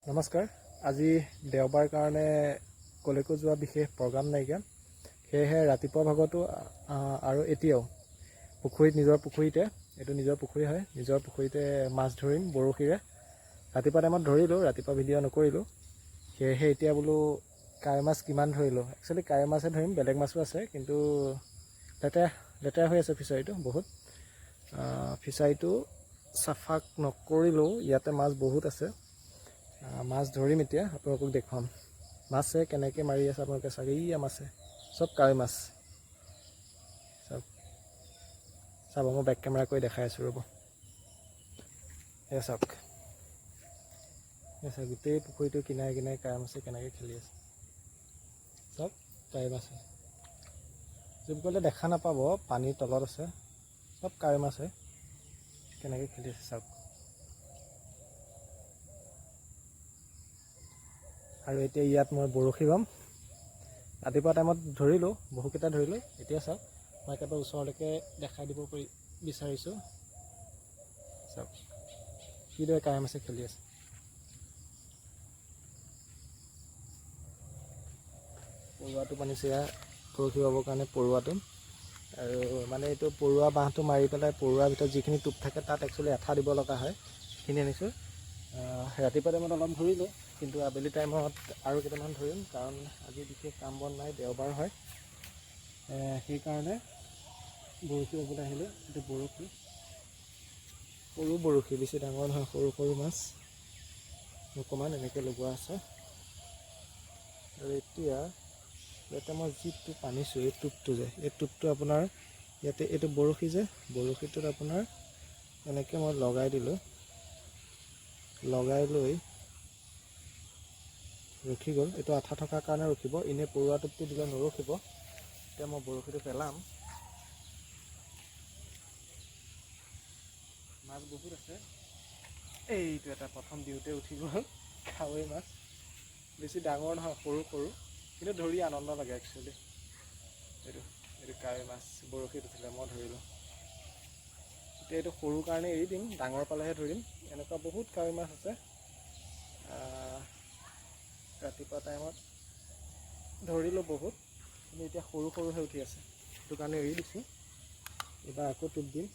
নমস্কাৰ। আজি দেওবাৰ কাৰণে কলৈকো যোৱা বিশেষ প্ৰগ্ৰাম নাইকিয়া, সেয়েহে ৰাতিপুৱা ভাগতো আৰু এতিয়াও নিজৰ পুখুৰীতে, এইটো নিজৰ পুখুৰী হয়, নিজৰ পুখুৰীতে মাছ ধৰিম বৰশীৰে। ৰাতিপুৱা টাইমত ধৰিলোঁ, ৰাতিপুৱা ভিডিঅ' নকৰিলোঁ, সেয়েহে এতিয়া বোলো কাৱৈ মাছ কিমান ধৰিলোঁ। একচুৱেলি কাৱৈ মাছহে ধৰিম, বেলেগ মাছো আছে, কিন্তু লেতেৰা হৈ আছে ফিচাৰীটো বহুত। ফিচাৰীটো চাফা নকৰিলেও ইয়াতে মাছ বহুত আছে। মাছ ধৰিম এতিয়া, আপোনালোকক দেখুৱাম মাছে কেনেকৈ মাৰি আছে। আপোনালোকে চাগে মাছে চব কাৱৈ মাছ চাব, মই বেক কেমেৰা কৰি দেখাই আছোঁ, ৰ'ব। এয়া চাওক, গোটেই পুখুৰীটো কিনাৰে কিনাৰে কাৱৈ মাছে কেনেকৈ খেলি আছে। চব কাৱৈ মাছ জুম কৰিলে দেখা নাপাব, পানীৰ তলত আছে, চব কাৱৈ মাছে কেনেকৈ খেলি আছে চাওক। আৰু এতিয়া ইয়াত মই বৰশী বাম। ৰাতিপুৱা টাইমত ধৰিলোঁ, বহুকেইটা ধৰিলোঁ। এতিয়া চাওক, মই একেবাৰে ওচৰলৈকে দেখাই দিব বিচাৰিছোঁ। চাওক কিদৰে কাৱৈ মাছে খেলি আছে। পৰুৱাটো বান্ধিছে ইয়াৰ, বৰশী বাবৰ কাৰণে পৰুৱাটো। আৰু মানে এইটো পৰুৱা বাঁহটো মাৰি পেলাই পৰুৱাৰ ভিতৰত যিখিনি টোপ থাকে তাত একচুৱেলি এঠা দিব লগা হয়, সেইখিনি আনিছোঁ। ৰাতিপুৱা টাইমত অলপ ধৰিলোঁ, কিন্তু আবেলি টাইমত আৰু কেইটামান ধৰিম, কাৰণ আজি বিশেষ কাম বন নাই, দেওবাৰ হয়। সেইকাৰণে বৰশী বাবলৈ আহিলোঁ। এইটো বৰশী, সৰু বৰশী, বেছি ডাঙৰ নহয়, সৰু সৰু মাছ অকণমান এনেকৈ লগোৱা আছে। আৰু এতিয়া ইয়াতে মই যি টোপ আনিছোঁ, এই টোপটো আপোনাৰ ইয়াতে, এইটো বৰশী যে, বৰশীটোত আপোনাৰ এনেকৈ মই লগাই দিলোঁ, লগাই লৈ ৰখি গ'ল। এইটো আঠা থকাৰ কাৰণে ৰখিব, এনেই পৰুৱা টোপটো দিলে নৰখিব। এতিয়া মই বৰশীটো পেলাম। মাছ বহুত আছে। এইটো এটা প্ৰথম দিওঁতে উঠি গ'ল, কাৱৈ মাছ। বেছি ডাঙৰ নহয়, সৰু সৰু, কিন্তু ধৰি আনন্দ লাগে একচুৱেলি। এইটো কাৱৈ মাছ বৰশীত উঠিলে, মই ধৰিলোঁ। এতিয়া এইটো সৰু কাৰণে এৰি দিম, ডাঙৰ পালেহে ধৰিম। এনেকুৱা বহুত কাৱৈ মাছ আছে। ৰাতিপুৱা টাইমত ধৰিলোঁ বহুত, কিন্তু এতিয়া সৰু সৰুহে উঠি আছে, সেইটো কাৰণে এৰি দিছোঁ। এইবাৰ আকৌ টোপ দিম,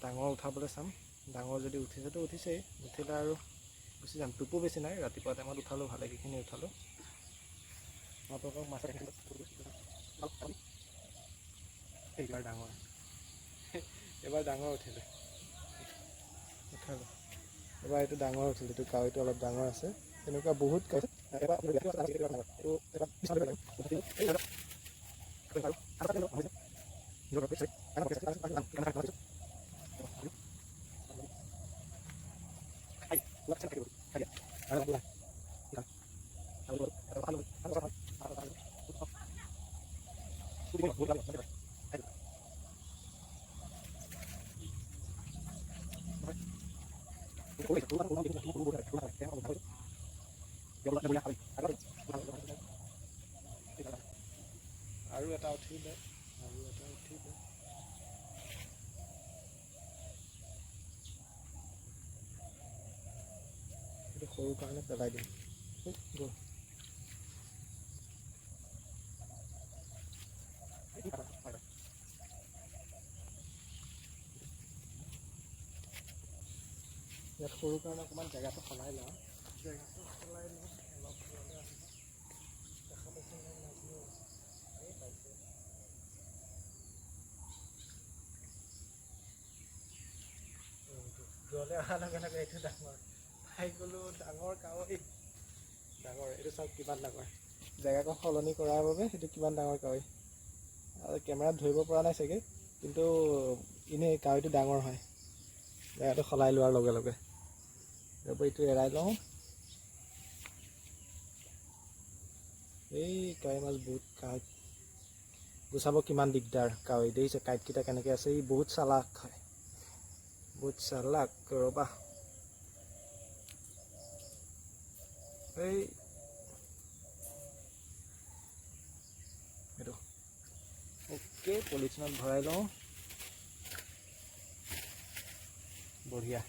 ডাঙৰ উঠাবলৈ চাম। ডাঙৰ যদি উঠিছেতো উঠিছেই, নুঠিলে আৰু গুচি যাম। টোপো বেছি নাই, ৰাতিপুৱা টাইমত উঠালোঁ, ভালেকেইখিনি উঠালোঁ। আপোনালোকক মাছ এইবাৰ ডাঙৰ, এইবাৰ ডাঙৰ উঠিলে, উঠালোঁ। এবাৰ এইটো ডাঙৰ উঠিল, এইটো কাৱৈটো অলপ ডাঙৰ আছে। তেনেকুৱা বহুত কাৱৈ। আৰু এটা উঠিলে, এইটো সৰু কাৰণে পেলাই দিম। ইয়াত সৰু কাৰণে অকণমান জেগাটো সলাই লওঁ, অলপ দূৰলৈ আহিব। দেখা পাইছে নাই নাজানো, এই পাইছে। দূৰলৈ অহাৰ লগে লগে এইটো ডাঙৰ পাই গ'লোঁ, ডাঙৰ কাৱৈ, ডাঙৰ। এইটো চাওক কিমান ডাঙৰ, জেগাকণ সলনি কৰাৰ বাবে সেইটো কিমান ডাঙৰ কাৱৈ। আৰু কেমেৰাত ধৰিব পৰা নাই চাগে, কিন্তু এনেই কাৱৈটো ডাঙৰ হয়। জেগাটো সলাই লোৱাৰ লগে লগে এইটো এৰাই লওঁ। এই কাৱৈ মাছ বহুত, কাঁইট গুচাব কিমান দিগদাৰ। কাৱৈ দেখিছে কাঁইটকেইটা কেনেকৈ আছে, ই বহুত চালাক হয়, বহুত চালাক। ৰ'বা, এই এইটো অ'কে, পলিথিনত ভৰাই লওঁ, বঢ়িয়া।